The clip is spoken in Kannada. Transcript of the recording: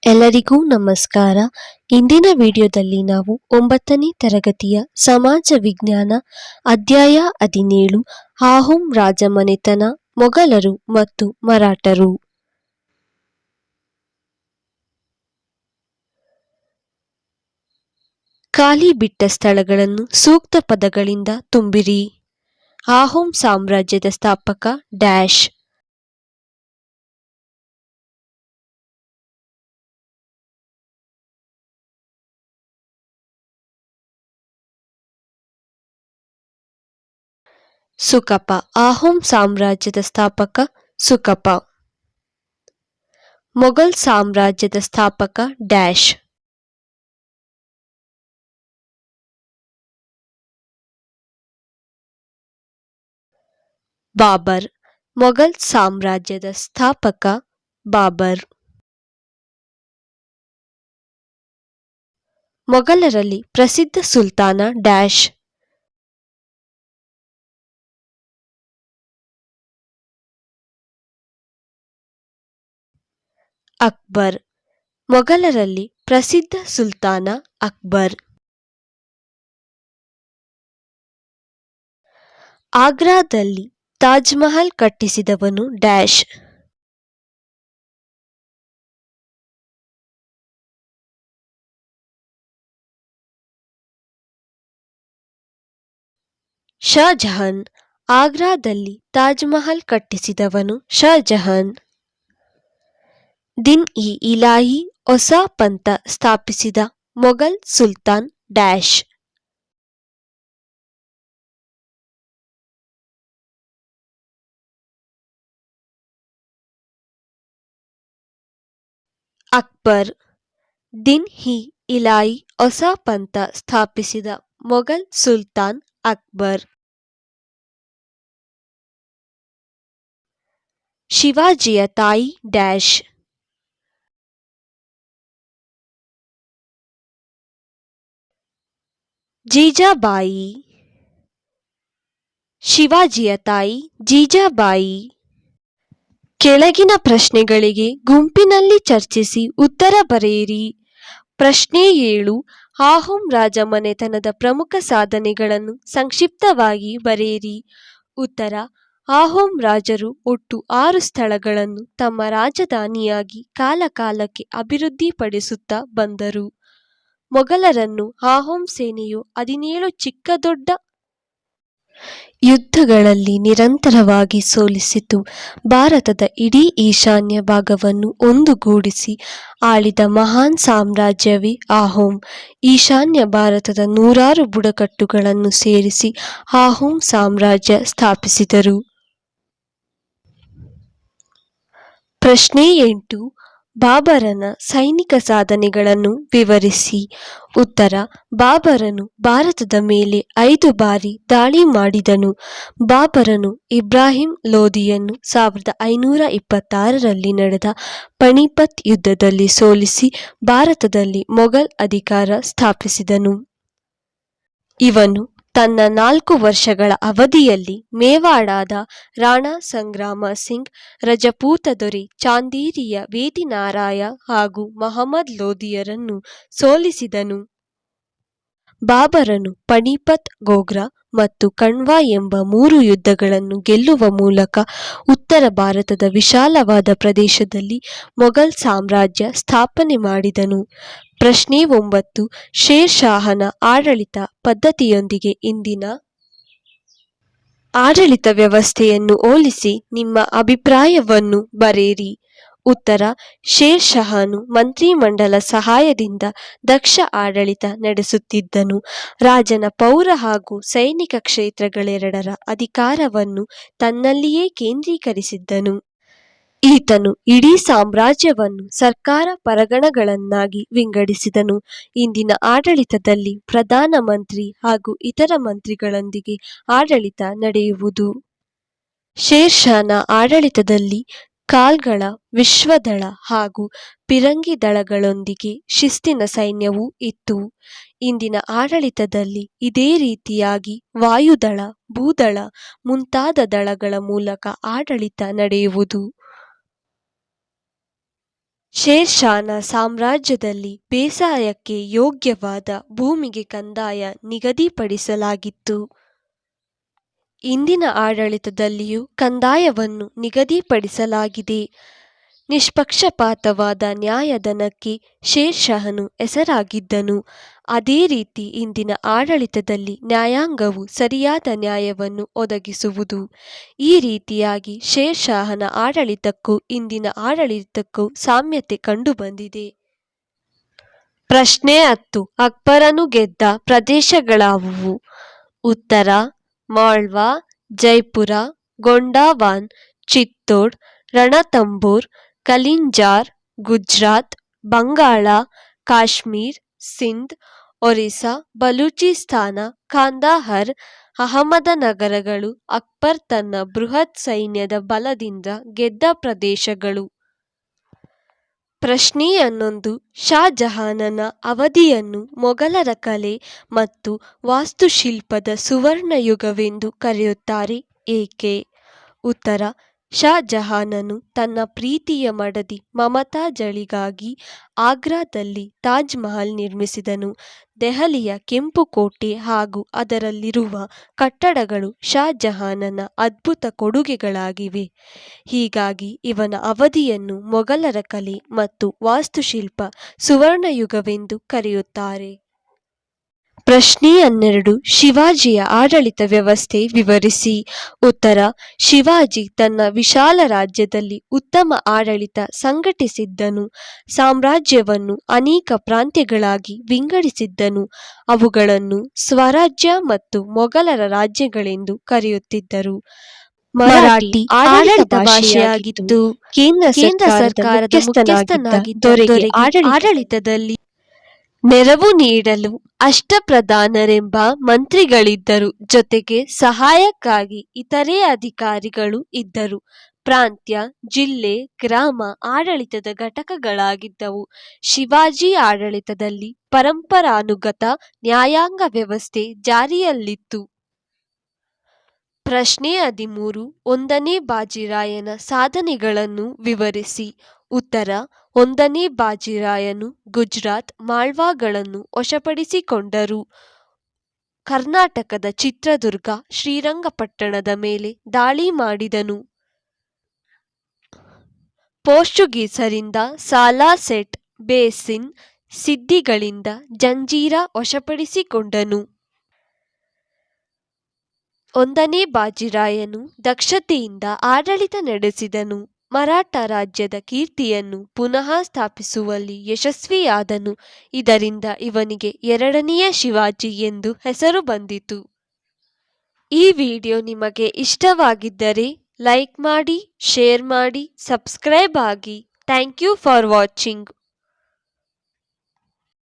ಎಲ್ಲರಿಗೂ ನಮಸ್ಕಾರ. ಇಂದಿನ ವಿಡಿಯೋದಲ್ಲಿ ನಾವು 9ನೇ ತರಗತಿಯ ಸಮಾಜ ವಿಜ್ಞಾನ ಅಧ್ಯಾಯ 17 ಆಹೋಮ್ ರಾಜಮನೆತನ, ಮೊಘಲರು ಮತ್ತು ಮರಾಠರು. ಖಾಲಿ ಬಿಟ್ಟ ಸ್ಥಳಗಳನ್ನು ಸೂಕ್ತ ಪದಗಳಿಂದ ತುಂಬಿರಿ. ಆಹೋಮ್ ಸಾಮ್ರಾಜ್ಯದ ಸ್ಥಾಪಕ ಡ್ಯಾಶ್. ಸುಕಪ. ಆಹೋಮ್ ಸಾಮ್ರಾಜ್ಯದ ಸ್ಥಾಪಕ ಸುಕಪ. ಮೊಘಲ್ ಸಾಮ್ರಾಜ್ಯದ ಸ್ಥಾಪಕ ಡ್ಯಾಶ್. ಬಾಬರ್. ಮೊಘಲ್ ಸಾಮ್ರಾಜ್ಯದ ಸ್ಥಾಪಕ ಬಾಬರ್. ಮೊಘಲರಲ್ಲಿ ಪ್ರಸಿದ್ಧ ಸುಲ್ತಾನ ಡ್ಯಾಶ್. ಅಕ್ಬರ್. ಮೊಘಲರಲ್ಲಿ ಪ್ರಸಿದ್ಧ ಸುಲ್ತಾನ ಅಕ್ಬರ್. ಆಗ್ರಾದಲ್ಲಿ ತಾಜ್ ಮಹಲ್ ಕಟ್ಟಿಸಿದವನು ಡ್ಯಾಶ್. ಶಹಜಹಾನ್. ಆಗ್ರಾದಲ್ಲಿ ತಾಜ್ ಮಹಲ್ ಕಟ್ಟಿಸಿದವನು ಶಹಜಹಾನ್. ದಿನ್ ಇ ಇಲಾಹಿ ಹೊಸ ಪಂಥ ಸ್ಥಾಪಿಸಿದ ಮೊಘಲ್ ಸುಲ್ತಾನ್ ಡ್ಯಾಶ್. ಅಕ್ಬರ್. ದಿನ್ ಇ ಇಲಾಹಿ ಹೊಸ ಪಂಥ ಸ್ಥಾಪಿಸಿದ ಮೊಘಲ್ ಸುಲ್ತಾನ್ ಅಕ್ಬರ್. ಶಿವಾಜಿಯ ತಾಯಿ ಡ್ಯಾಶ್. ಜೀಜಾಬಾಯಿ. ಶಿವಾಜಿಯ ತಾಯಿ ಜೀಜಾಬಾಯಿ. ಕೆಳಗಿನ ಪ್ರಶ್ನೆಗಳಿಗೆ ಗುಂಪಿನಲ್ಲಿ ಚರ್ಚಿಸಿ ಉತ್ತರ ಬರೆಯಿರಿ. ಪ್ರಶ್ನೆ 7. ಆಹೋಮ್ ರಾಜಮನೆತನದ ಪ್ರಮುಖ ಸಾಧನೆಗಳನ್ನು ಸಂಕ್ಷಿಪ್ತವಾಗಿ ಬರೆಯಿರಿ. ಉತ್ತರ: ಆಹೋಮ್ ರಾಜರು ಒಟ್ಟು 6 ಸ್ಥಳಗಳನ್ನು ತಮ್ಮ ರಾಜಧಾನಿಯಾಗಿ ಕಾಲಕಾಲಕ್ಕೆ ಅಭಿವೃದ್ಧಿಪಡಿಸುತ್ತಾ ಬಂದರು. ಮೊಘಲರನ್ನು ಆಹೋಮ್ ಸೇನೆಯು 17 ಚಿಕ್ಕ ದೊಡ್ಡ ಯುದ್ಧಗಳಲ್ಲಿ ನಿರಂತರವಾಗಿ ಸೋಲಿಸಿತು. ಭಾರತದ ಇಡೀ ಈಶಾನ್ಯ ಭಾಗವನ್ನು ಒಂದುಗೂಡಿಸಿ ಆಳಿದ ಮಹಾನ್ ಸಾಮ್ರಾಜ್ಯವೇ ಆಹೋಮ್. ಈಶಾನ್ಯ ಭಾರತದ 100 ಬುಡಕಟ್ಟುಗಳನ್ನು ಸೇರಿಸಿ ಆಹೋಮ್ ಸಾಮ್ರಾಜ್ಯ ಸ್ಥಾಪಿಸಿದರು. ಪ್ರಶ್ನೆ 8. ಬಾಬರನ ಸೈನಿಕ ಸಾಧನೆಗಳನ್ನು ವಿವರಿಸಿ. ಉತ್ತರ: ಬಾಬರನು ಭಾರತದ ಮೇಲೆ 5 ಬಾರಿ ದಾಳಿ ಮಾಡಿದನು. ಬಾಬರನು ಇಬ್ರಾಹಿಂ ಲೋಧಿಯನ್ನು 1526ರಲ್ಲಿ ನಡೆದ ಪಾಣಿಪತ್ ಯುದ್ಧದಲ್ಲಿ ಸೋಲಿಸಿ ಭಾರತದಲ್ಲಿ ಮೊಘಲ್ ಅಧಿಕಾರ ಸ್ಥಾಪಿಸಿದನು. ಇವನು ತನ್ನ 4 ವರ್ಷಗಳ ಅವಧಿಯಲ್ಲಿ ಮೇವಾಡದ ರಾಣಾ ಸಂಗ್ರಾಮ ಸಿಂಗ್, ರಜಪೂತ ದೊರೆ ಚಾಂದೇರಿಯ ವೇದಿನಾರಾಯ ಹಾಗೂ ಮಹಮ್ಮದ್ ಲೋಧಿಯರನ್ನು ಸೋಲಿಸಿದನು. ಬಾಬರನು ಪಾಣಿಪತ್, ಗೋಗ್ರಾ ಮತ್ತು ಖಂಡ್ವಾ ಎಂಬ 3 ಯುದ್ಧಗಳನ್ನು ಗೆಲ್ಲುವ ಮೂಲಕ ಉತ್ತರ ಭಾರತದ ವಿಶಾಲವಾದ ಪ್ರದೇಶದಲ್ಲಿ ಮೊಘಲ್ ಸಾಮ್ರಾಜ್ಯ ಸ್ಥಾಪನೆ ಮಾಡಿದನು. ಪ್ರಶ್ನೆ 9. ಶೇರ್ ಶಾಹನ ಆಡಳಿತ ಪದ್ಧತಿಯೊಂದಿಗೆ ಇಂದಿನ ಆಡಳಿತ ವ್ಯವಸ್ಥೆಯನ್ನು ಹೋಲಿಸಿ ನಿಮ್ಮ ಅಭಿಪ್ರಾಯವನ್ನು ಬರೆಯಿರಿ. ಉತ್ತರ: ಶೇರ್ ಶಾಹನು ಮಂತ್ರಿಮಂಡಲ ಸಹಾಯದಿಂದ ದಕ್ಷ ಆಡಳಿತ ನಡೆಸುತ್ತಿದ್ದನು. ರಾಜನ ಪೌರ ಹಾಗೂ ಸೈನಿಕ ಕ್ಷೇತ್ರಗಳೆರಡರ ಅಧಿಕಾರವನ್ನು ತನ್ನಲ್ಲಿಯೇ ಕೇಂದ್ರೀಕರಿಸಿದ್ದನು. ಈತನು ಇಡೀ ಸಾಮ್ರಾಜ್ಯವನ್ನು ಸರ್ಕಾರ ಪರಗಣಗಳನ್ನಾಗಿ ವಿಂಗಡಿಸಿದನು. ಇಂದಿನ ಆಡಳಿತದಲ್ಲಿ ಪ್ರಧಾನ ಮಂತ್ರಿ ಹಾಗೂ ಇತರ ಮಂತ್ರಿಗಳೊಂದಿಗೆ ಆಡಳಿತ ನಡೆಯುವುದು. ಶೇರ್ ಶಾನ ಆಡಳಿತದಲ್ಲಿ ಖಾಲ್ಗಳ ವಿಶ್ವದಳ ಹಾಗೂ ಪಿರಂಗಿ ದಳಗಳೊಂದಿಗೆ ಶಿಸ್ತಿನ ಸೈನ್ಯವೂ ಇತ್ತು. ಇಂದಿನ ಆಡಳಿತದಲ್ಲಿ ಇದೇ ರೀತಿಯಾಗಿ ವಾಯುದಳ, ಭೂದಳ ಮುಂತಾದ ದಳಗಳ ಮೂಲಕ ಆಡಳಿತ ನಡೆಯುವುದು. ಶೇರ್ ಶಾನ ಸಾಮ್ರಾಜ್ಯದಲ್ಲಿ ಬೇಸಾಯಕ್ಕೆ ಯೋಗ್ಯವಾದ ಭೂಮಿಗೆ ಕಂದಾಯ ನಿಗದಿಪಡಿಸಲಾಗಿತ್ತು. ಇಂದಿನ ಆಡಳಿತದಲ್ಲಿಯೂ ಕಂದಾಯವನ್ನು ನಿಗದಿಪಡಿಸಲಾಗಿದೆ. ನಿಷ್ಪಕ್ಷಪಾತವಾದ ನ್ಯಾಯದಾನಕ್ಕೆ ಶೇರ್ ಷಾಹನು ಹೆಸರಾಗಿದ್ದನು. ಅದೇ ರೀತಿ ಇಂದಿನ ಆಡಳಿತದಲ್ಲಿ ನ್ಯಾಯಾಂಗವು ಸರಿಯಾದ ನ್ಯಾಯವನ್ನು ಒದಗಿಸುವುದು. ಈ ರೀತಿಯಾಗಿ ಶೇರ್ ಷಾಹನ ಆಡಳಿತಕ್ಕೂ ಇಂದಿನ ಆಡಳಿತಕ್ಕೂ ಸಾಮ್ಯತೆ ಕಂಡುಬಂದಿದೆ. ಪ್ರಶ್ನೆ 10. ಅಕ್ಬರನು ಗೆದ್ದ ಪ್ರದೇಶಗಳಾವುವು? ಉತ್ತರ: ಮಾಳ್ವಾ, ಜೈಪುರ, ಗೊಂಡಾವಾನ್, ಚಿತ್ತೋಡ್, ರಣತಂಬೋರ್, ಕಲಿಂಜಾರ್, ಗುಜರಾತ್, ಬಂಗಾಳ, ಕಾಶ್ಮೀರ್, ಸಿಂಧ್, ಒರಿಸ್ಸಾ, ಬಲೂಚಿಸ್ಥಾನ, ಕಾಂದಹಾರ್, ಅಹಮದನಗರಗಳು ಅಕ್ಬರ್ ತನ್ನ ಬೃಹತ್ ಸೈನ್ಯದ ಬಲದಿಂದ ಗೆದ್ದ ಪ್ರದೇಶಗಳು. ಪ್ರಶ್ನೆ 11. ಷಾಜಹಾನನ ಅವಧಿಯನ್ನು ಮೊಘಲರ ಕಲೆ ಮತ್ತು ವಾಸ್ತುಶಿಲ್ಪದ ಸುವರ್ಣಯುಗವೆಂದು ಕರೆಯುತ್ತಾರೆ, ಏಕೆ? ಉತ್ತರ: ಷಾಜಹಾನನು ತನ್ನ ಪ್ರೀತಿಯ ಮಡದಿ ಮಮತಾಜಳಿಗಾಗಿ ಆಗ್ರಾದಲ್ಲಿ ತಾಜ್ ಮಹಲ್ ನಿರ್ಮಿಸಿದನು. ದೆಹಲಿಯ ಕೆಂಪು ಕೋಟೆ ಹಾಗೂ ಅದರಲ್ಲಿರುವ ಕಟ್ಟಡಗಳು ಷಾಜಹಾನನ ಅದ್ಭುತ ಕೊಡುಗೆಗಳಾಗಿವೆ. ಹೀಗಾಗಿ ಇವನ ಅವಧಿಯನ್ನು ಮೊಘಲರ ಕಲೆ ಮತ್ತು ವಾಸ್ತುಶಿಲ್ಪ ಸುವರ್ಣಯುಗವೆಂದು ಕರೆಯುತ್ತಾರೆ. ಪ್ರಶ್ನೆ 12. ಶಿವಾಜಿಯ ಆಡಳಿತ ವ್ಯವಸ್ಥೆ ವಿವರಿಸಿ. ಉತ್ತರ: ಶಿವಾಜಿ ತನ್ನ ವಿಶಾಲ ರಾಜ್ಯದಲ್ಲಿ ಉತ್ತಮ ಆಡಳಿತ ಸಂಘಟಿಸಿದ್ದನು. ಸಾಮ್ರಾಜ್ಯವನ್ನು ಅನೇಕ ಪ್ರಾಂತ್ಯಗಳಾಗಿ ವಿಂಗಡಿಸಿದ್ದನು. ಅವುಗಳನ್ನು ಸ್ವರಾಜ್ಯ ಮತ್ತು ಮೊಘಲರ ರಾಜ್ಯಗಳೆಂದು ಕರೆಯುತ್ತಿದ್ದರು. ಮರಾಠಿ ಆಡಳಿತ ಭಾಷೆಯಾಗಿದ್ದು ಕೇಂದ್ರ ಸರ್ಕಾರದ ಮುಖ್ಯಸ್ಥನಾಗಿದ್ದ ದೊರೆಗೆ ಆಡಳಿತದಲ್ಲಿ ನೆರವು ನೀಡಲು ಅಷ್ಟಪ್ರಧಾನರೆಂಬ ಮಂತ್ರಿಗಳಿದ್ದರು. ಜೊತೆಗೆ ಸಹಾಯಕ್ಕಾಗಿ ಇತರೆ ಅಧಿಕಾರಿಗಳು ಇದ್ದರು. ಪ್ರಾಂತ್ಯ, ಜಿಲ್ಲೆ, ಗ್ರಾಮ ಆಡಳಿತದ ಘಟಕಗಳಾಗಿದ್ದವು. ಶಿವಾಜಿ ಆಡಳಿತದಲ್ಲಿ ಪರಂಪರಾನುಗತ ನ್ಯಾಯಾಂಗ ವ್ಯವಸ್ಥೆ ಜಾರಿಯಲ್ಲಿತ್ತು. ಪ್ರಶ್ನೆ 13. 1ನೇ ಬಾಜಿರಾಯನ ಸಾಧನೆಗಳನ್ನು ವಿವರಿಸಿ. ಉತ್ತರ: 1ನೇ ಬಾಜಿರಾಯನು ಗುಜರಾತ್, ಮಾಳ್ವಾಗಳನ್ನು ವಶಪಡಿಸಿಕೊಂಡರು. ಕರ್ನಾಟಕದ ಚಿತ್ರದುರ್ಗ, ಶ್ರೀರಂಗಪಟ್ಟಣದ ಮೇಲೆ ದಾಳಿ ಮಾಡಿದನು. ಪೋರ್ಚುಗೀಸರಿಂದ ಸಾಲಾಸೆಟ್, ಬೇಸಿನ್, ಸಿದ್ದಿಗಳಿಂದ ಜಂಜೀರಾ ವಶಪಡಿಸಿಕೊಂಡನು. 1ನೇ ಬಾಜಿರಾಯನು ದಕ್ಷತೆಯಿಂದ ಆಡಳಿತ ನಡೆಸಿದನು. ಮರಾಠ ರಾಜ್ಯದ ಕೀರ್ತಿಯನ್ನು ಪುನಃ ಸ್ಥಾಪಿಸುವಲ್ಲಿ ಯಶಸ್ವಿಯಾದನು. ಇದರಿಂದ ಇವನಿಗೆ 2ನೇ ಶಿವಾಜಿ ಎಂದು ಹೆಸರು ಬಂದಿತು. ಈ ವಿಡಿಯೋ ನಿಮಗೆ ಇಷ್ಟವಾಗಿದ್ದರೆ ಲೈಕ್ ಮಾಡಿ, ಶೇರ್ ಮಾಡಿ, ಸಬ್ಸ್ಕ್ರೈಬ್ ಆಗಿ. Thank you for watching.